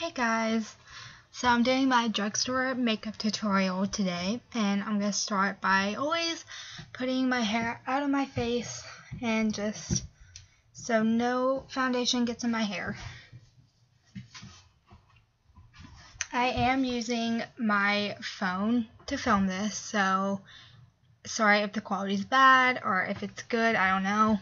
Hey guys, so I'm doing my drugstore makeup tutorial today, and I'm going to start by always putting my hair out of my face and just so no foundation gets in my hair. I am using my phone to film this, so sorry if the quality's bad or if it's good, I don't know.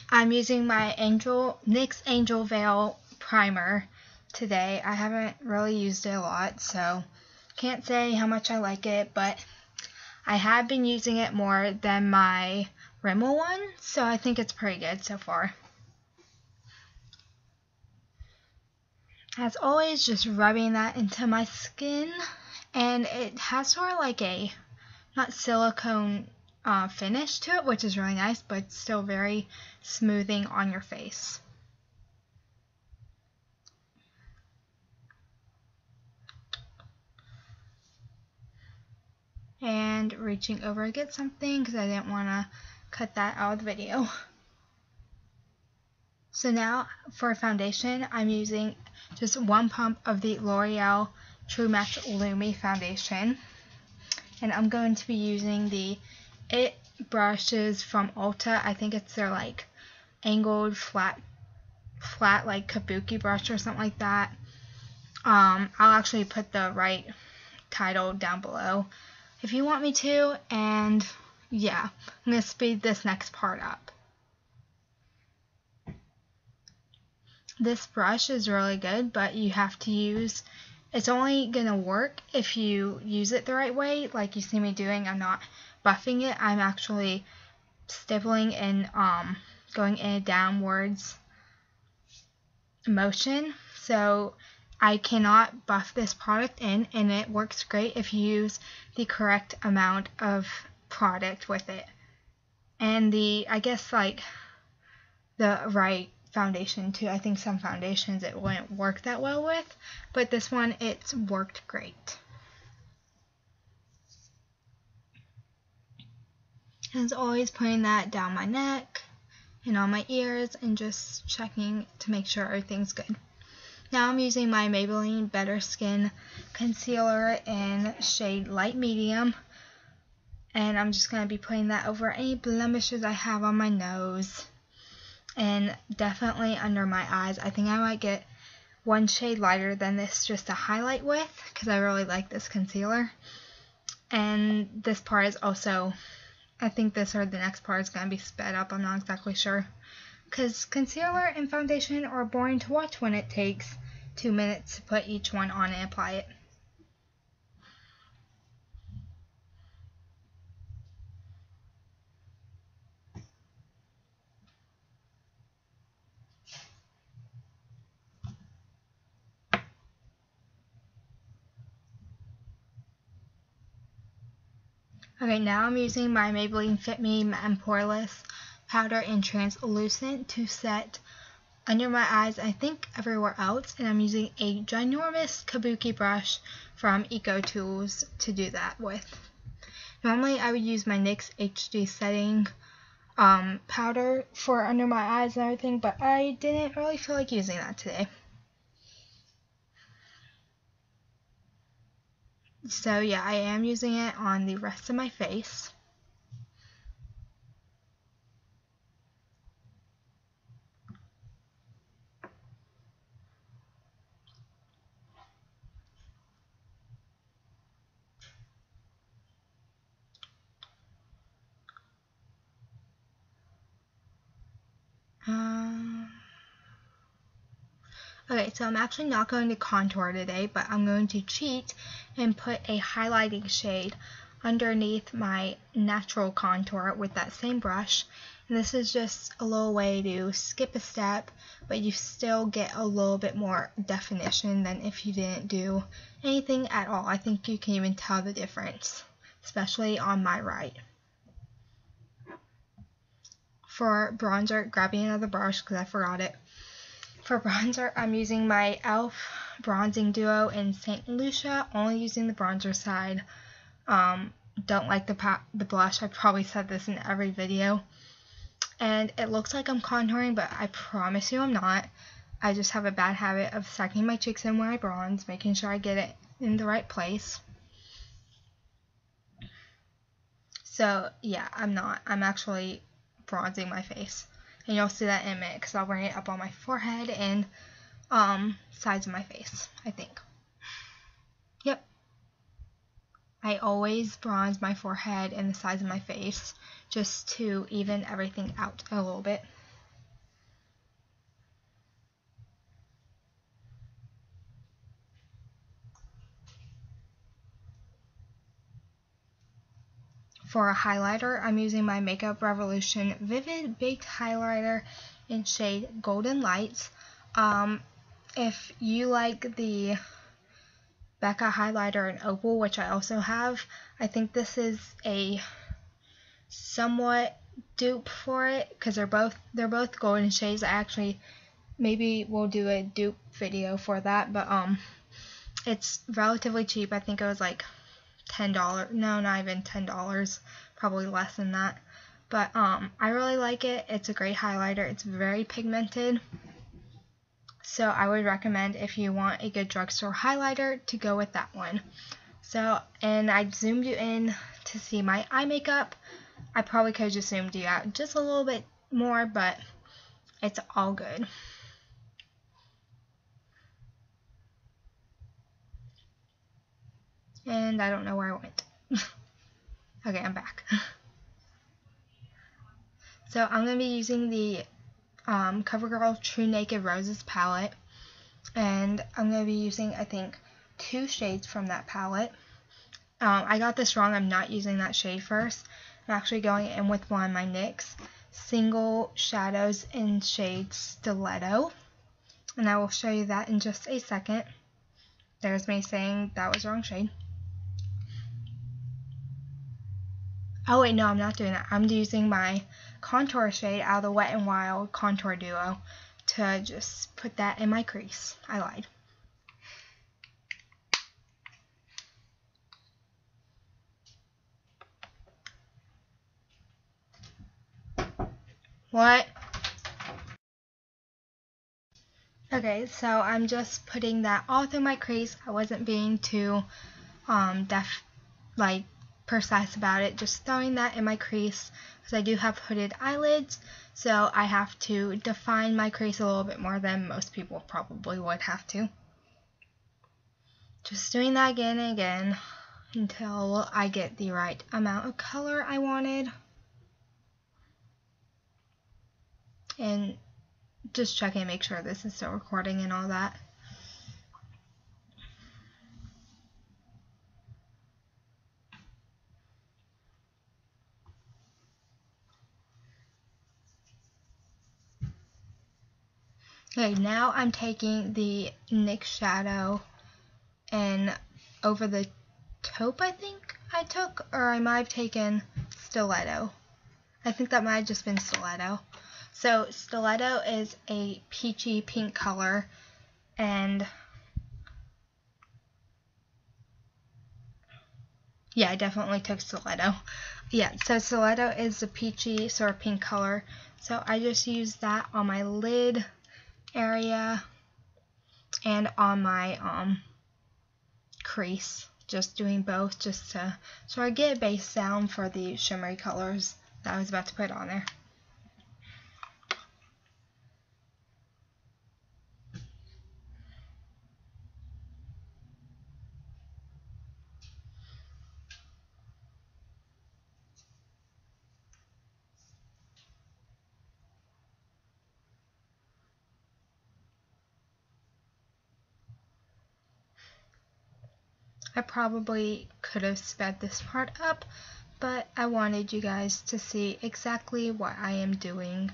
I'm using my NYX Angel Veil primer today. I haven't really used it a lot, so can't say how much I like it, but I have been using it more than my Rimmel one, so I think it's pretty good so far. As always, just rubbing that into my skin, and it has sort of like a not silicone finish to it, which is really nice, but still very smoothing on your face. And reaching over to get something because I didn't want to cut that out of the video. So now for foundation, I'm using just one pump of the L'Oreal True Match Lumi foundation, and I'm going to be using the It brushes from Ulta. I think it's their like angled flat like kabuki brush or something like that. I'll actually put the right title down below if you want me to, and yeah, I'm going to speed this next part up. This brush is really good, but you have to use, it's only going to work if you use it the right way, like you see me doing. I'm not buffing it, I'm actually stippling and going in a downwards motion, so I cannot buff this product in, and it works great if you use the correct amount of product with it. And I guess like the right foundation too. I think some foundations it wouldn't work that well with, but this one it's worked great. And as always, putting that down my neck and on my ears and just checking to make sure everything's good. Now I'm using my Maybelline Better Skin Concealer in shade Light Medium, and I'm just going to be putting that over any blemishes I have on my nose and definitely under my eyes. I think I might get one shade lighter than this just to highlight with, because I really like this concealer. And this part is also, I think this or the next part is going to be sped up, I'm not exactly sure, because concealer and foundation are boring to watch when it takes 2 minutes to put each one on and apply it. Okay, now I'm using my Maybelline Fit Me Matte and Poreless Powder in Translucent to set under my eyes, I think everywhere else, and I'm using a ginormous kabuki brush from Eco Tools to do that with. Normally I would use my NYX HD setting powder for under my eyes and everything, but I didn't really feel like using that today. So yeah, I am using it on the rest of my face. Okay, so I'm actually not going to contour today, but I'm going to cheat and put a highlighting shade underneath my natural contour with that same brush. And this is just a little way to skip a step, but you still get a little bit more definition than if you didn't do anything at all. I think you can even tell the difference, especially on my right. For bronzer, grabbing another brush because I forgot it. For bronzer, I'm using my e.l.f. Bronzing Duo in St. Lucia, only using the bronzer side. Don't like the blush. I probably said this in every video. And it looks like I'm contouring, but I promise you I'm not. I just have a bad habit of sucking my cheeks in when I bronze, making sure I get it in the right place. So yeah, I'm actually bronzing my face. And you'll see that in a minute because I'll bring it up on my forehead and sides of my face, I think. Yep. I always bronze my forehead and the sides of my face just to even everything out a little bit. For a highlighter, I'm using my Makeup Revolution Vivid Baked Highlighter in shade Golden Lights. If you like the Becca highlighter in Opal, which I also have, I think this is a somewhat dupe for it because they're both golden shades. I actually maybe will do a dupe video for that, but it's relatively cheap. I think it was like $10. No, not even $10, probably less than that. But I really like it. It's a great highlighter. It's very pigmented. So I would recommend, if you want a good drugstore highlighter, to go with that one. So, and I zoomed you in to see my eye makeup. I probably could have just zoomed you out just a little bit more, but it's all good. And I don't know where I went. Okay, I'm back. So I'm going to be using the CoverGirl True Naked Roses palette. And I'm going to be using, I think, 2 shades from that palette. I got this wrong. I'm not using that shade first. I'm actually going in with one of my NYX Single Shadows in shade Stiletto. And I will show you that in just a second. There's me saying that was the wrong shade. Oh wait, no, I'm not doing that. I'm using my contour shade out of the Wet n Wild Contour Duo to just put that in my crease. I lied. What? Okay, so I'm just putting that all through my crease. I wasn't being too precise about it, just throwing that in my crease because I do have hooded eyelids, so I have to define my crease a little bit more than most people probably would have to. Just doing that again and again until I get the right amount of color I wanted, and just checking to make sure this is still recording and all that. Okay, now I'm taking the NYX shadow and over the taupe, I think I took, or I might have taken Stiletto. I think that might have just been Stiletto. So Stiletto is a peachy pink color, and yeah, I definitely took Stiletto. Yeah, so Stiletto is a peachy sort of pink color, so I just used that on my lid area and on my crease, just doing both just to sort of get a base down for the shimmery colors that I was about to put on there. I probably could have sped this part up, but I wanted you guys to see exactly what I am doing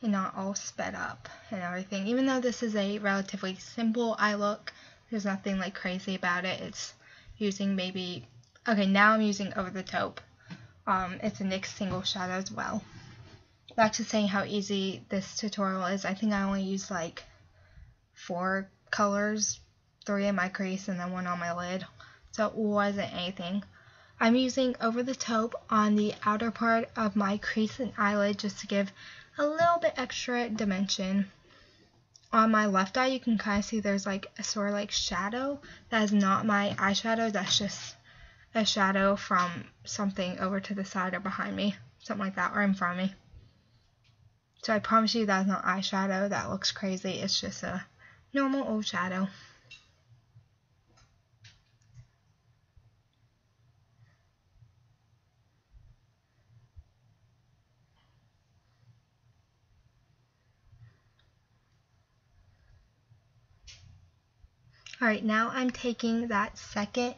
and not all sped up and everything. Even though this is a relatively simple eye look, there's nothing like crazy about it. It's using maybe, okay, now I'm using over the taupe. It's a NYX Single Shadow as well. Back to saying how easy this tutorial is, I think I only used like 4 colors, 3 in my crease and then 1 on my lid. So it wasn't anything. I'm using over the taupe on the outer part of my crease and eyelid just to give a little bit extra dimension. on my left eye, you can kind of see there's like a sort of like shadow. That is not my eyeshadow. That's just a shadow from something over to the side or behind me. Something like that, or in front of me. So I promise you that's not eyeshadow. That looks crazy. It's just a normal old shadow. Alright, now I'm taking that second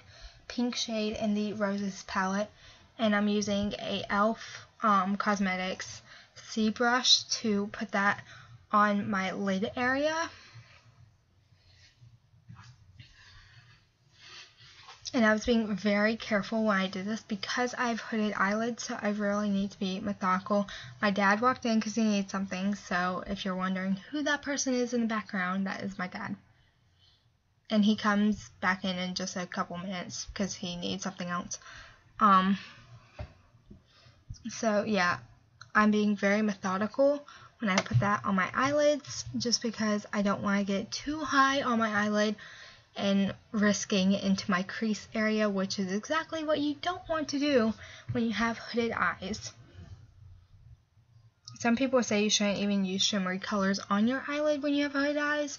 pink shade in the Roses palette, and I'm using a e.l.f. Cosmetics C brush to put that on my lid area. And I was being very careful when I did this because I have hooded eyelids, so I really need to be methodical. My dad walked in because he needs something, so if you're wondering who that person is in the background, that is my dad. And he comes back in just a couple minutes because he needs something else. So yeah, I'm being very methodical when I put that on my eyelids, just because I don't want to get too high on my eyelid and risking into my crease area, which is exactly what you don't want to do when you have hooded eyes. Some people say you shouldn't even use shimmery colors on your eyelid when you have hooded eyes,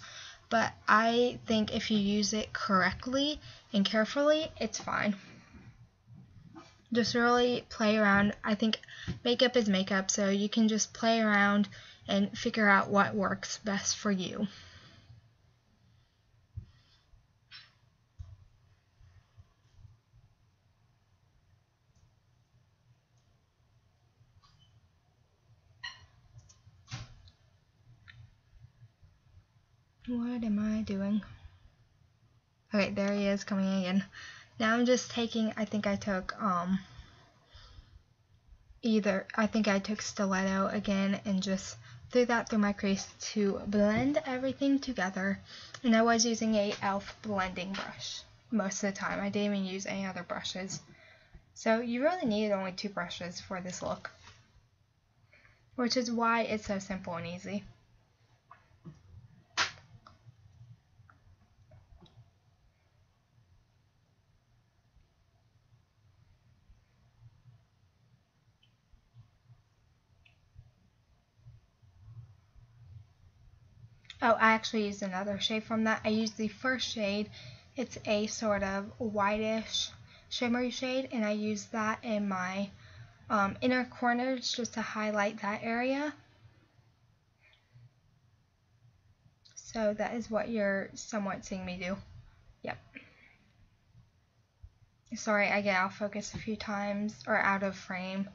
but I think if you use it correctly and carefully, it's fine. Just really play around. I think makeup is makeup, so you can just play around and figure out what works best for you. What am I doing? Okay, there he is coming again. Now I'm just taking, I think I took Stiletto again and just threw that through my crease to blend everything together. And I was using a e.l.f. blending brush most of the time. I didn't even use any other brushes. So you really needed only 2 brushes for this look, which is why it's so simple and easy. Oh, I actually used another shade from that. I used the first shade. It's a sort of whitish shimmery shade, and I used that in my inner corners just to highlight that area. So that is what you're somewhat seeing me do. Yep. Sorry, I get out of focus a few times, or out of frame.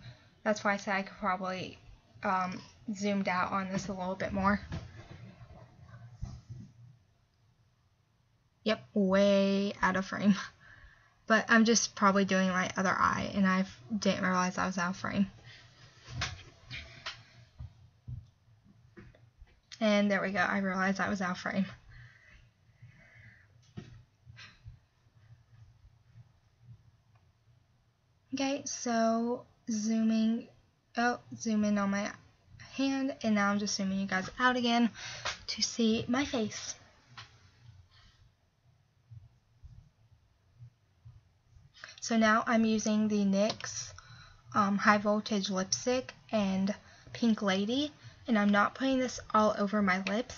That's why I said I could probably zoomed out on this a little bit more. Yep, way out of frame. But I'm just probably doing my other eye, and I didn't realize I was out of frame. And there we go, I realized I was out of frame. Okay, so zoom in on my hand, and now I'm just zooming you guys out again to see my face. So now I'm using the NYX High Voltage Lipstick and Pink Lady, and I'm not putting this all over my lips.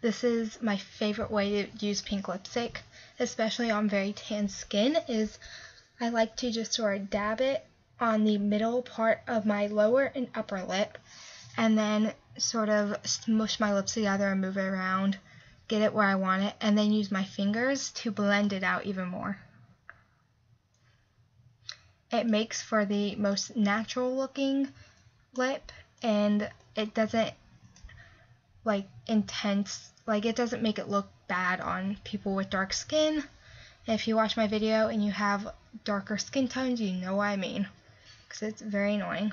This is my favorite way to use pink lipstick, especially on very tan skin, is I like to just sort of dab it on the middle part of my lower and upper lip, and then sort of smush my lips together and move it around, get it where I want it, and then use my fingers to blend it out even more. It makes for the most natural looking lip, and it doesn't it doesn't make it look bad on people with dark skin. If you watch my video and you have darker skin tones, you know what I mean, because it's very annoying.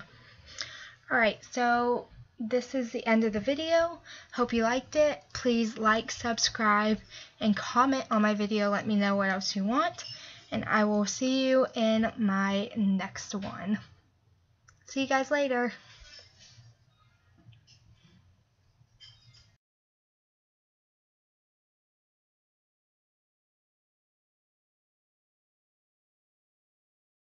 Alright, so this is the end of the video. Hope you liked it. Please like, subscribe, and comment on my video. Let me know what else you want, and I will see you in my next one. See you guys later.